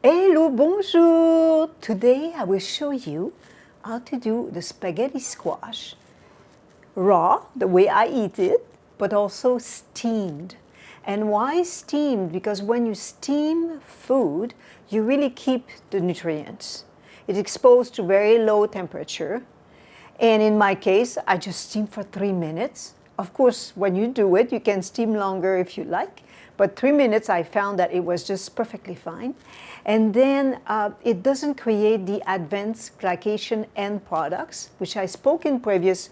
Hello, bonjour! Today I will show you how to do the spaghetti squash raw, the way I eat it, but also steamed. And why steamed? Because when you steam food, you really keep the nutrients. It's exposed to very low temperature. And in my case, I just steam for 3 minutes. Of course, when you do it, you can steam longer if you like. But 3 minutes, I found that it was just perfectly fine. And then it doesn't create the advanced glycation end products, which I spoke in previous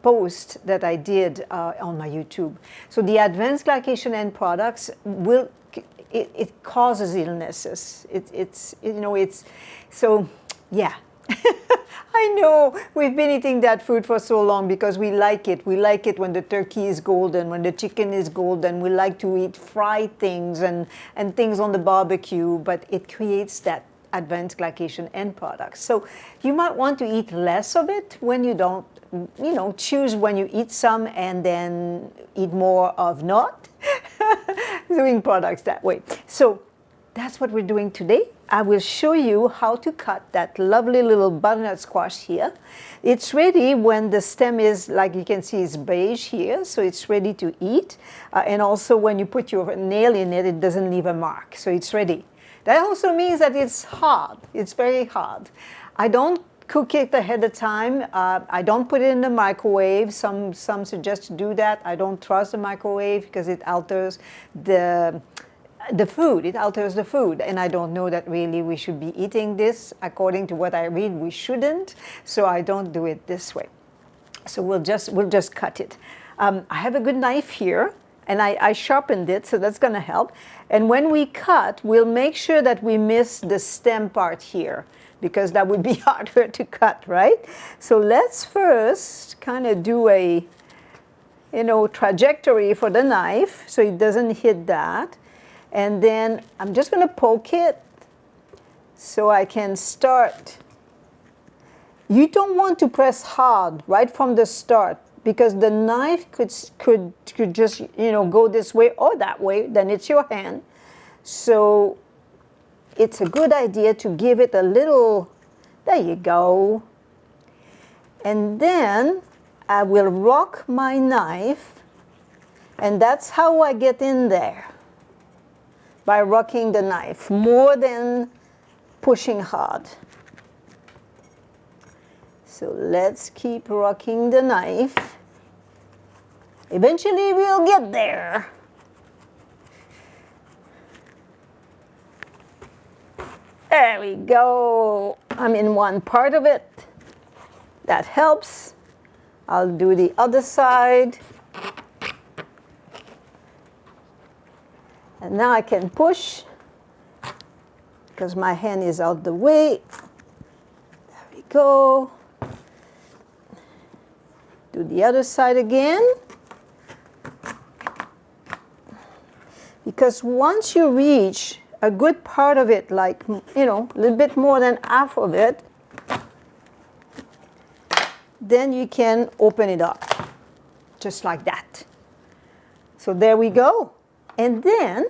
post that I did on my YouTube. So the advanced glycation end products will, it causes illnesses. So yeah. I know, we've been eating that food for so long because we like it. We like it when the turkey is golden, when the chicken is golden. We like to eat fried things and things on the barbecue, but it creates that advanced glycation end products. So you might want to eat less of it when you don't, choose when you eat some and then eat more of not doing products that way. So that's what we're doing today. I will show you how to cut that lovely little butternut squash here. It's ready when the stem is, like you can see, it's beige here, so it's ready to eat. And also when you put your nail in it, it doesn't leave a mark, so it's ready. That also means that it's hard. It's very hard. I don't cook it ahead of time. I don't put it in the microwave. Some suggest to do that. I don't trust the microwave because it alters the food. It alters the food, and I don't know that really we should be eating this. According to what I read, we shouldn't, so I don't do it this way. So we'll just cut it. I have a good knife here, and I sharpened it, so that's going to help. And when we cut, we'll make sure that we miss the stem part here, because that would be harder to cut, right? So let's first kind of do a trajectory for the knife so it doesn't hit that. And then I'm just going to poke it so I can start. You don't want to press hard right from the start because the knife could just go this way or that way. Then it's your hand. So it's a good idea to give it a little. There you go. And then I will rock my knife, and that's how I get in there. By rocking the knife, more than pushing hard. So let's keep rocking the knife. Eventually we'll get there. There we go. I'm in one part of it. That helps. I'll do the other side. And now I can push because my hand is out the way. There we go. Do the other side again. Because once you reach a good part of it, like, a little bit more than half of it, then you can open it up, just like that. So there we go. And then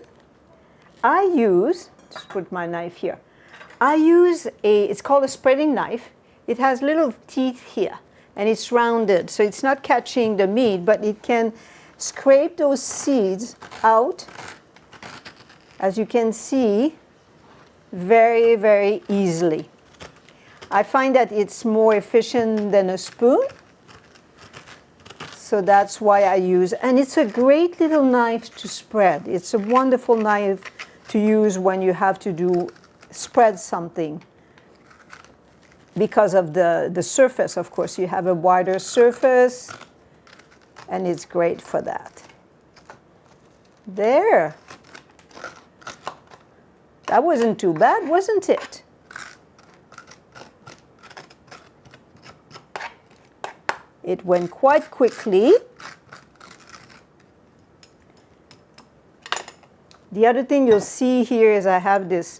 I use, just put my knife here. I use it's called a spreading knife. It has little teeth here, and it's rounded, so it's not catching the meat, but it can scrape those seeds out, as you can see, very, very easily. I find that it's more efficient than a spoon. So that's why I use, and it's a great little knife to spread. It's a wonderful knife to use when you have to spread something. Because of the surface, of course, you have a wider surface, and it's great for that. There. That wasn't too bad, wasn't it? It went quite quickly. The other thing you'll see here is I have this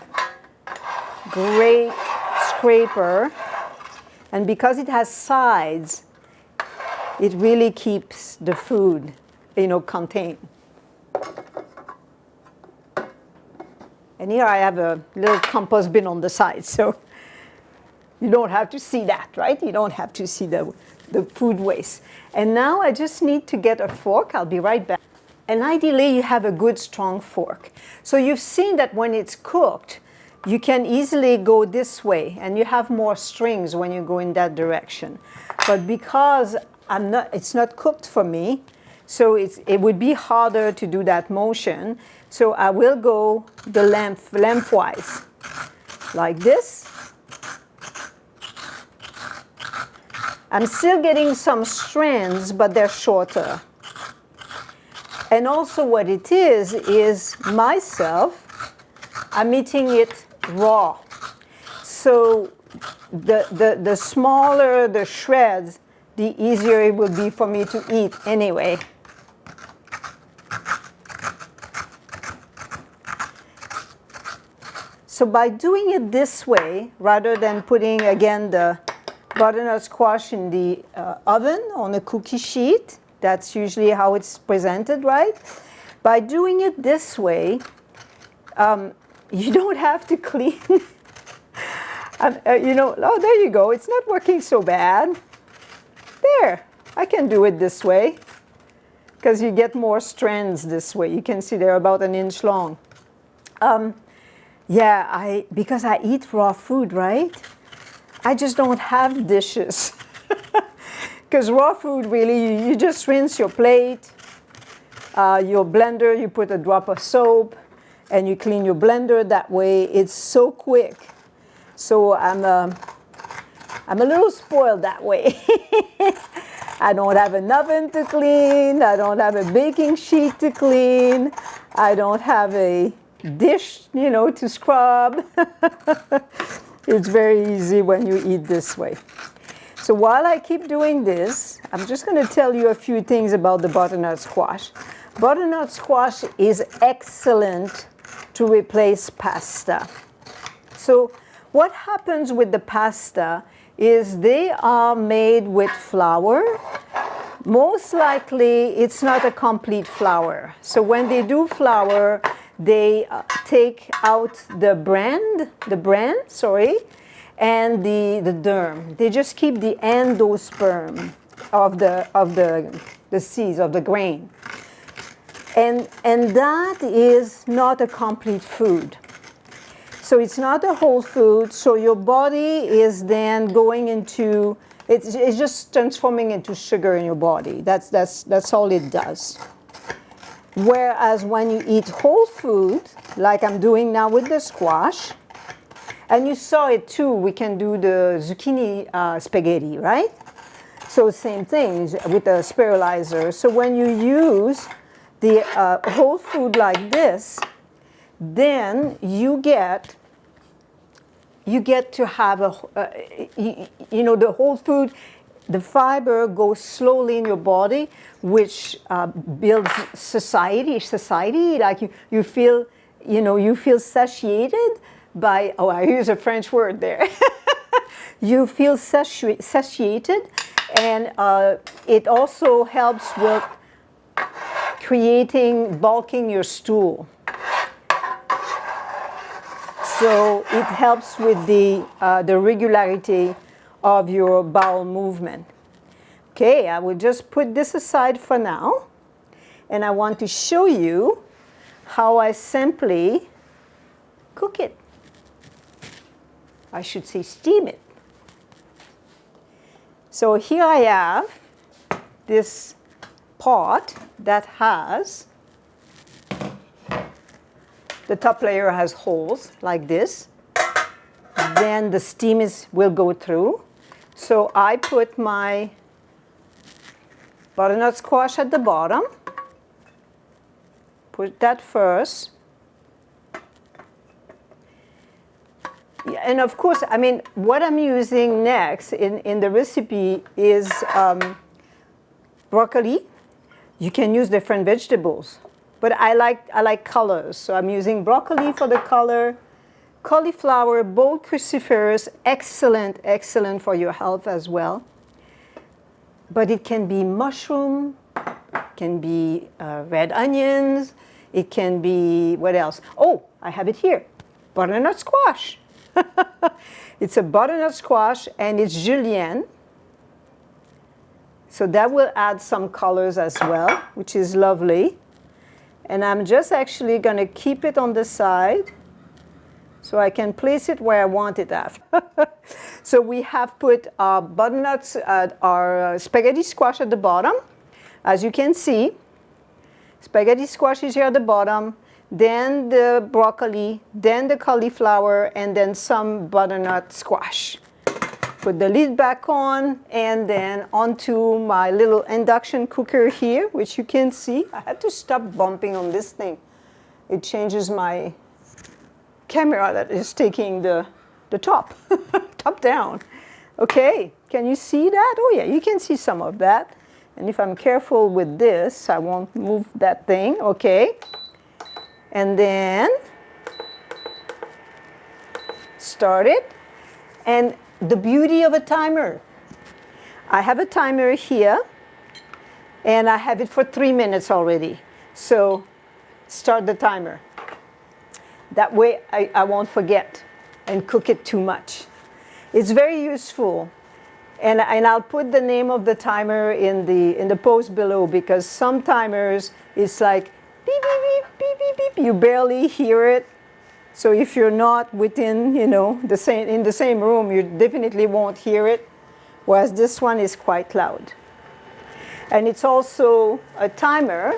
great scraper, and because it has sides, it really keeps the food, contained. And here I have a little compost bin on the side, so you don't have to see that, right? You don't have to see the food waste. And now I just need to get a fork. I'll be right back. And ideally, you have a good, strong fork. So you've seen that when it's cooked, you can easily go this way, and you have more strings when you go in that direction. But because it's not cooked for me, so it would be harder to do that motion. So I will go the lengthwise, like this. I'm still getting some strands, but they're shorter. And also what it is myself, I'm eating it raw. So the smaller the shreds, the easier it will be for me to eat anyway. So by doing it this way, rather than putting, again, the butternut squash in the oven on a cookie sheet, that's usually how it's presented, right? By doing it this way, you don't have to clean. You know, oh, there you go. It's not working so bad. There, I can do it this way because you get more strands this way. You can see they're about 1 inch long. Yeah, because I eat raw food, right? I just don't have dishes. Because raw food, really, you just rinse your plate, your blender, you put a drop of soap, and you clean your blender that way. It's so quick. So I'm a little spoiled that way. I don't have an oven to clean. I don't have a baking sheet to clean. I don't have a dish, you know, to scrub. It's very easy when you eat this way. So while I keep doing this, I'm just going to tell you a few things about the butternut squash. Butternut squash is excellent to replace pasta. So what happens with the pasta is they are made with flour. Most likely, it's not a complete flour. So when they do flour, they take out the bran, and the germ. They just keep the endosperm of the seeds, of the grain. And that is not a complete food. So it's not a whole food, so your body is then going into, it's just transforming into sugar in your body. That's all it does. Whereas when you eat whole food, like I'm doing now with the squash, and you saw it too, we can do the zucchini spaghetti, right? So same thing with the sterilizer. So when you use the whole food like this, then you get to have you know, the whole food, the fiber goes slowly in your body, which builds society. Like you feel, you know, you feel satiated by, oh, I use a French word there. You feel satiated, and it also helps with bulking your stool. So it helps with the regularity of your bowel movement. Okay, I will just put this aside for now, and I want to show you how I simply cook it. I should say steam it. So here I have this pot that has, the top layer has holes like this. Then the steam will go through. So I put my butternut squash at the bottom. Put that first. And of course, I mean, what I'm using next in the recipe is broccoli. You can use different vegetables, but I like colors. So I'm using broccoli for the color, cauliflower, bold cruciferous, excellent for your health as well. But it can be mushroom, can be red onions, it can be, what else? Oh, I have it here. butternut squash. It's a butternut squash and it's julienne. So that will add some colors as well, which is lovely. And I'm just actually going to keep it on the side so I can place it where I want it after. So we have put our butternuts, our spaghetti squash at the bottom. As you can see, spaghetti squash is here at the bottom, then the broccoli, then the cauliflower, and then some butternut squash. Put the lid back on, and then onto my little induction cooker here, which you can see. I had to stop bumping on this thing. It changes my camera that is taking the top, top down. Okay, can you see that? Oh yeah, you can see some of that. And if I'm careful with this, I won't move that thing, okay? And then start it. And the beauty of a timer. I have a timer here, and I have it for 3 minutes already. So start the timer. That way I won't forget and cook it too much. It's very useful. And I'll put the name of the timer in the post below, because some timers, it's like beep, beep, beep, beep, beep, beep. You barely hear it. So if you're not within, you know, in the same room, you definitely won't hear it. Whereas this one is quite loud. And it's also a timer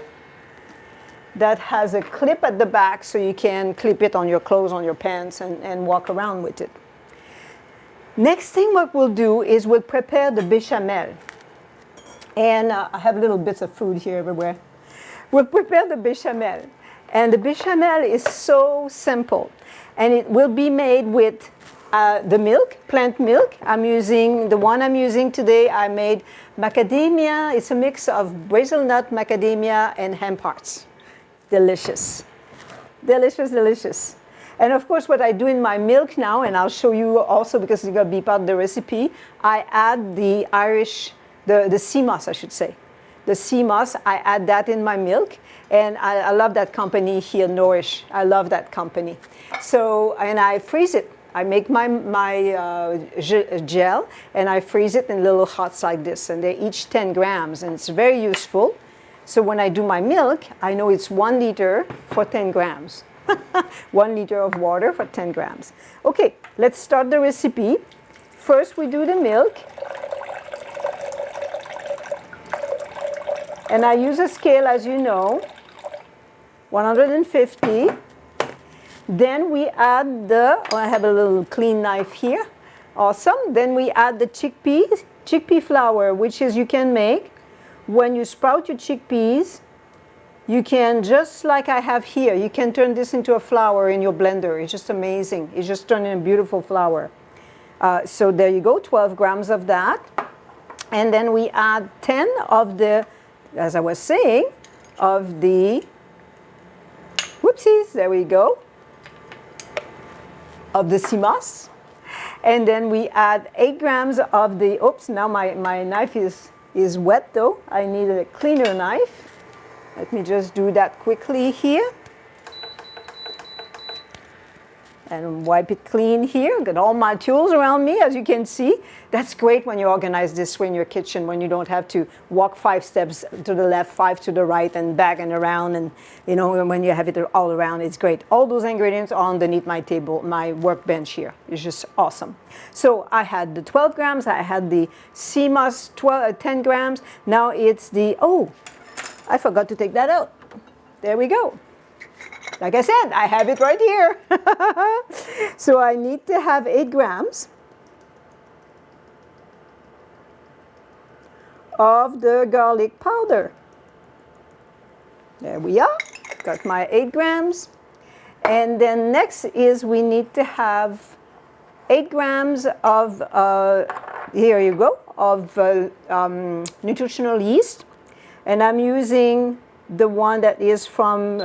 that has a clip at the back, so you can clip it on your clothes, on your pants, and walk around with it. Next thing what we'll do is we'll prepare the bechamel. And I have little bits of food here everywhere. We'll prepare the bechamel. And the bechamel is so simple. And it will be made with the milk, plant milk. The one I'm using today, I made macadamia. It's a mix of Brazil nut, macadamia, and hemp hearts. Delicious. Delicious, delicious. And of course, what I do in my milk now, and I'll show you also because it's going to be part of the recipe, I add the sea moss, I should say. The sea moss, I add that in my milk. And I love that company here, Nourish. I love that company. So, and I freeze it. I make my gel, and I freeze it in little hots like this. And they're each 10 grams, and it's very useful. So when I do my milk, I know it's 1 liter for 10 grams. 1 liter of water for 10 grams. Okay, let's start the recipe. First, we do the milk. And I use a scale, as you know, 150. Then we add I have a little clean knife here. Awesome. Then we add the chickpea flour, which is you can make when you sprout your chickpeas. You can, just like I have here, you can turn this into a flour in your blender. It's just amazing. It's just turning a beautiful flour. So there you go, 12 grams of that. And then we add 10 of the, as I was saying, of the, whoopsies, there we go, of the sea moss. And then we add 8 grams of the, oops, now my knife is wet though. I need a cleaner knife. Let me just do that quickly here. And wipe it clean here. Got all my tools around me, as you can see. That's great when you organize this way in your kitchen, when you don't have to walk 5 steps to the left, 5 to the right, and back and around. And you know, when you have it all around, it's great. All those ingredients are underneath my table, my workbench here. It's just awesome. So I had the 12 grams. I had the sea moss 10 grams. Now it's the, oh, I forgot to take that out. There we go. Like I said, I have it right here. So I need to have 8 grams of the garlic powder. There we are. Got my 8 grams. And then next is we need to have 8 grams of, here you go, of nutritional yeast. And I'm using the one that is from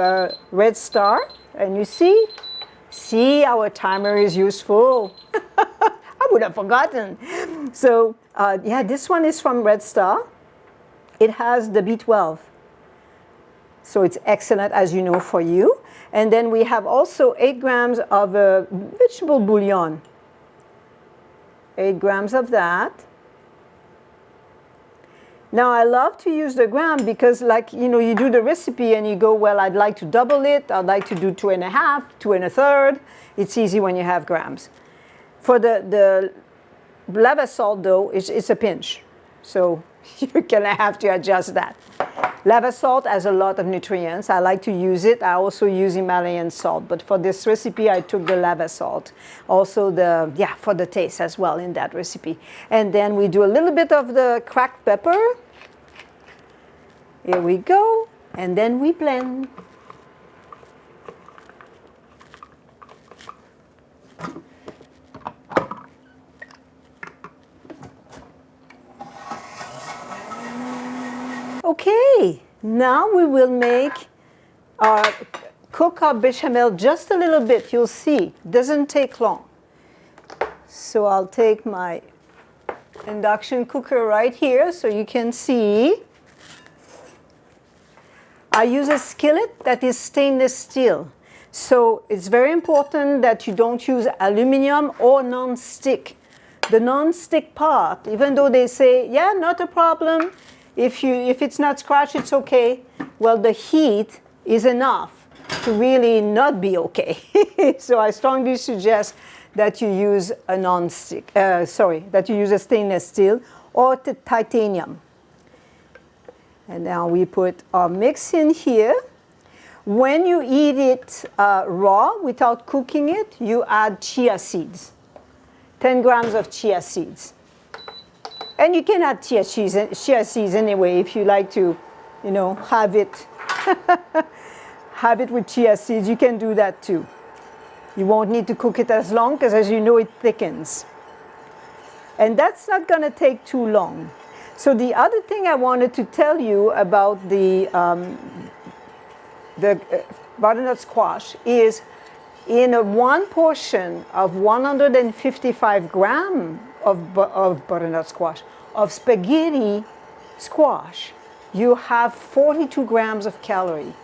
Red Star. And you see our timer is useful. I would have forgotten. So yeah, this one is from Red Star. It has the B12. So it's excellent, as you know, for you. And then we have also 8 grams of vegetable bouillon. 8 grams of that. Now I love to use the gram because, like, you know, you do the recipe and you go, well, I'd like to double it. I'd like to do 2.5, 2 1/3. It's easy when you have grams. For the lava salt, though, it's a pinch. So you're going to have to adjust that. Lava salt has a lot of nutrients. I like to use it. I also use Himalayan salt. But for this recipe, I took the lava salt. Also, for the taste as well in that recipe. And then we do a little bit of the cracked pepper. Here we go. And then we blend. Okay, now we will cook our bechamel just a little bit. You'll see, doesn't take long. So I'll take my induction cooker right here so you can see. I use a skillet that is stainless steel. So it's very important that you don't use aluminum or non-stick. The non-stick part, even though they say, yeah, not a problem. If it's not scratched, it's okay. Well, the heat is enough to really not be okay. So I strongly suggest that you use a non-stick, that you use a stainless steel or titanium. And now we put our mix in here. When you eat it raw, without cooking it, you add chia seeds. 10 grams of chia seeds. And you can add chia seeds anyway if you like to, you know, have it with chia seeds. You can do that too. You won't need to cook it as long because, as you know, it thickens. And that's not going to take too long. So the other thing I wanted to tell you about the butternut squash is in one portion of 155 grams of butternut squash, of spaghetti squash, you have 42 grams of calorie.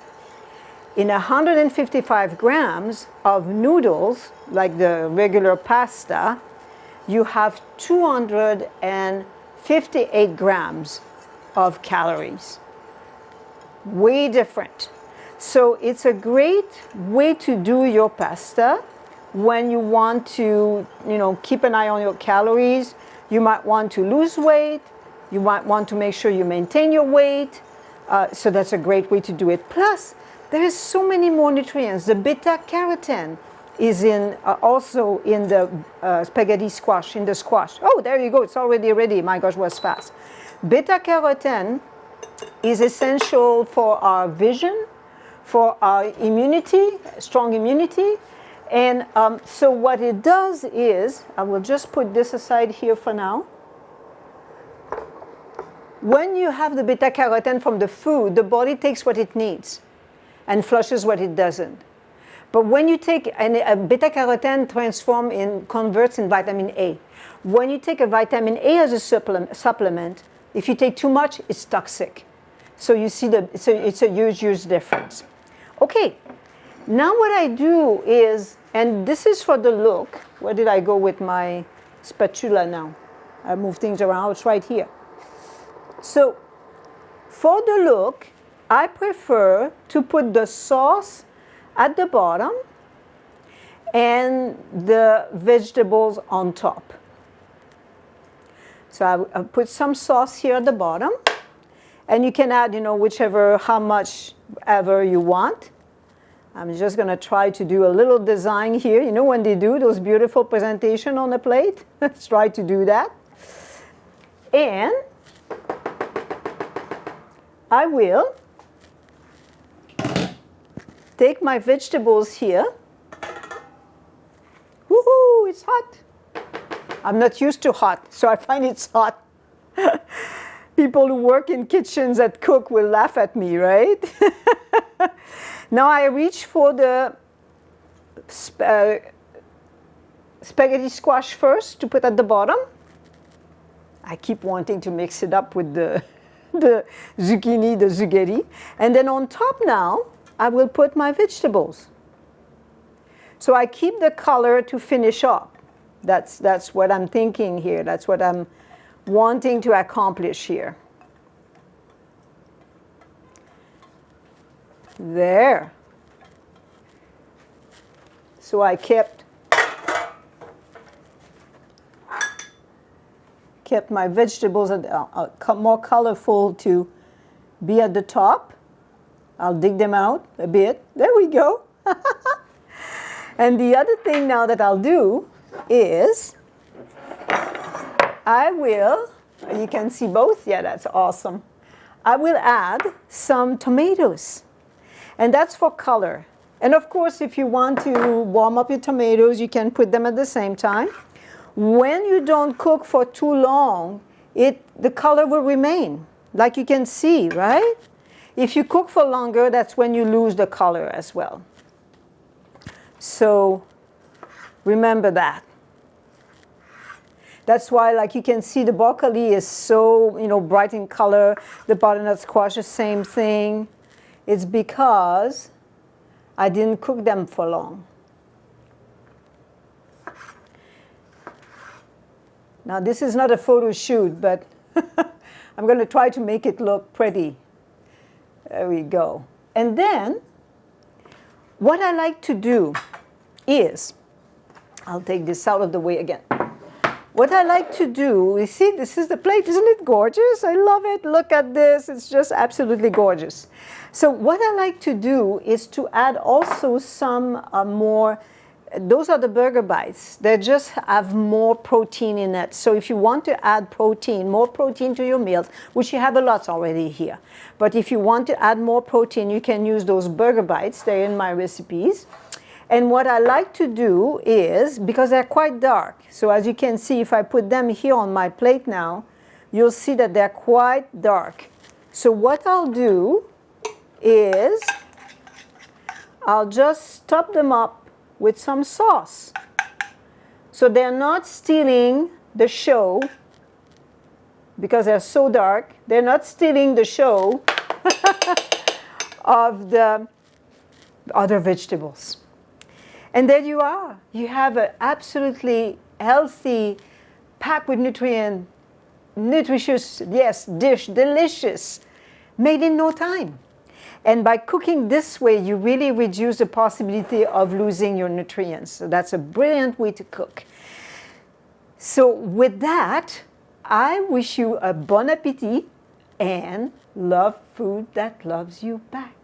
In 155 grams of noodles, like the regular pasta, you have 258 grams of calories. Way different. So it's a great way to do your pasta when you want to, you know, keep an eye on your calories. You might want to lose weight. You might want to make sure you maintain your weight. So that's a great way to do it. Plus, there is so many more nutrients. The beta-carotene is also in the spaghetti squash, in the squash. Oh, there you go. It's already ready. My gosh, was fast. Beta-carotene is essential for our vision, for our immunity, strong immunity. And so what it does is, I will just put this aside here for now. When you have the beta-carotene from the food, the body takes what it needs and flushes what it doesn't. But when you take a beta-carotene converts in vitamin A. When you take a vitamin A as a supplement, if you take too much, it's toxic. So you see it's a huge difference. Okay, now what I do is, and this is for the look. Where did I go with my spatula now? I move things around. It's right here. So for the look, I prefer to put the sauce at the bottom and the vegetables on top. So I put some sauce here at the bottom, and you can add, you know, how much ever you want. I'm just going to try to do a little design here. You know when they do those beautiful presentation on a plate? Let's try to do that. And I will take my vegetables here. Woohoo, it's hot. I'm not used to hot, so I find it's hot. People who work in kitchens that cook will laugh at me, right? Now I reach for the spaghetti squash first to put at the bottom. I keep wanting to mix it up with the zucchini, the zuccheri. And then on top now, I will put my vegetables. So I keep the color to finish up. That's what I'm thinking here. That's what I'm wanting to accomplish here. There. So I kept my vegetables more colorful to be at the top. I'll dig them out a bit. There we go. And the other thing now that I'll do is I will, you can see both, yeah, that's awesome. I will add some tomatoes, and that's for color. And of course, if you want to warm up your tomatoes, you can put them at the same time. When you don't cook for too long, the color will remain, like you can see, right? If you cook for longer, that's when you lose the color as well. So remember that. That's why, like you can see, the broccoli is so, bright in color. The butternut squash, the same thing. It's because I didn't cook them for long. Now, this is not a photo shoot, but I'm going to try to make it look pretty. There we go. And then, what I like to do is, I'll take this out of the way again. What I like to do, you see, this is the plate. Isn't it gorgeous? I love it. Look at this. It's just absolutely gorgeous. So what I like to do is to add also some more, those are the burger bites. They just have more protein in it. So if you want to add protein, more protein to your meals, which you have a lot already here. But if you want to add more protein, you can use those burger bites. They're in my recipes. And what I like to do is, because they're quite dark, so as you can see, if I put them here on my plate now, you'll see that they're quite dark. So what I'll do is, I'll just top them up with some sauce. So they're not stealing the show, because they're so dark, they're not stealing the show of the other vegetables. And there you are. You have an absolutely healthy, packed with nutrient, nutritious, yes, dish, delicious, made in no time. And by cooking this way, you really reduce the possibility of losing your nutrients. So that's a brilliant way to cook. So with that, I wish you a bon appetit and love food that loves you back.